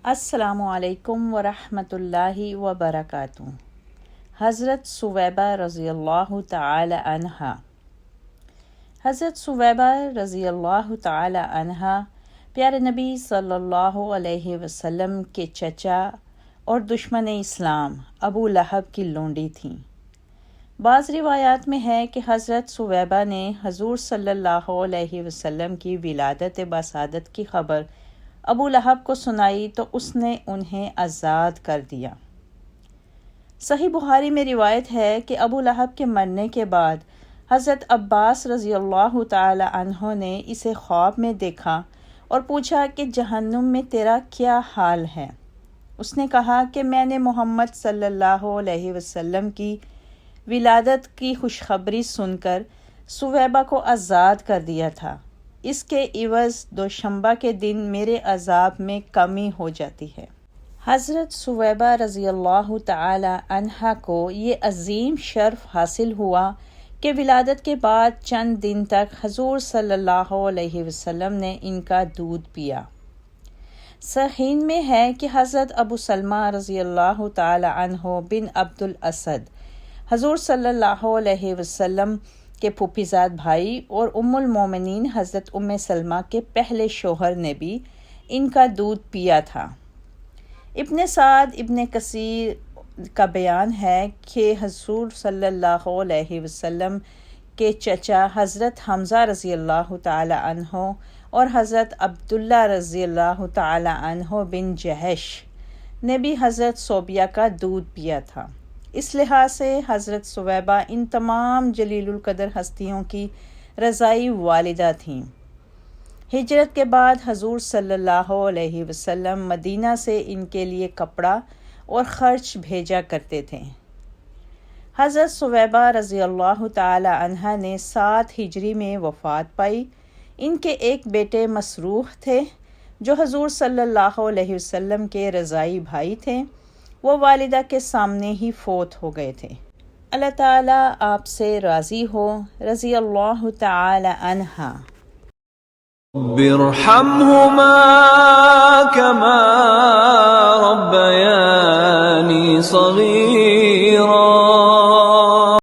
السلام علیکم ورحمۃ اللہ وبرکاتہ۔ حضرت ثویبہ رضی اللہ تعالی عنہا۔ حضرت ثویبہ رضی اللہ تعالی عنہا پیارے نبی صلی اللہ علیہ وسلم کے چچا اور دشمن اسلام ابو لہب کی لونڈی تھیں۔ بعض روایات میں ہے کہ حضرت ثویبہ نے حضور صلی اللہ علیہ وسلم کی ولادت بسعادت کی خبر ابو لہب کو سنائی تو اس نے انہیں آزاد کر دیا۔ صحیح بخاری میں روایت ہے کہ ابو لہب کے مرنے کے بعد حضرت عباس رضی اللہ تعالی عنہ نے اسے خواب میں دیکھا اور پوچھا کہ جہنم میں تیرا کیا حال ہے؟ اس نے کہا کہ میں نے محمد صلی اللہ علیہ وسلم کی ولادت کی خوشخبری سن کر ثویبہ کو آزاد کر دیا تھا، اس کے عوض دوشنبہ کے دن میرے عذاب میں کمی ہو جاتی ہے۔ حضرت ثویبہ رضی اللہ تعالی عنہا کو یہ عظیم شرف حاصل ہوا کہ ولادت کے بعد چند دن تک حضور صلی اللہ علیہ وسلم نے ان کا دودھ پیا۔ صحیحین میں ہے کہ حضرت ابو سلمہ رضی اللہ تعالی عنہ بن عبد الاسد حضور صلی اللہ علیہ وسلم کے پھوپھیزاد بھائی اور ام المومنین حضرت ام سلمہ کے پہلے شوہر نے بھی ان کا دودھ پیا تھا۔ ابن سعد ابن کثیر کا بیان ہے کہ حضور صلی اللہ علیہ وسلم کے چچا حضرت حمزہ رضی اللہ تعالی عنہ اور حضرت عبداللہ رضی اللہ تعالی عنہ بن جہش نے بھی حضرت صوبیہ کا دودھ پیا تھا۔ اس لحاظ سے حضرت ثویبہ ان تمام جلیل القدر ہستیوں کی رضائی والدہ تھیں۔ ہجرت کے بعد حضور صلی اللہ علیہ وسلم مدینہ سے ان کے لیے کپڑا اور خرچ بھیجا کرتے تھے۔ حضرت ثویبہ رضی اللہ تعالی عنہا نے 7 ہجری میں وفات پائی۔ ان کے ایک بیٹے مسروح تھے جو حضور صلی اللہ علیہ وسلم کے رضائی بھائی تھے، وہ والدہ کے سامنے ہی فوت ہو گئے تھے۔ اللہ تعالیٰ آپ سے راضی ہو، رضی اللہ تعالی عنہا۔ رب ارحمهما كما ربياني صغيرا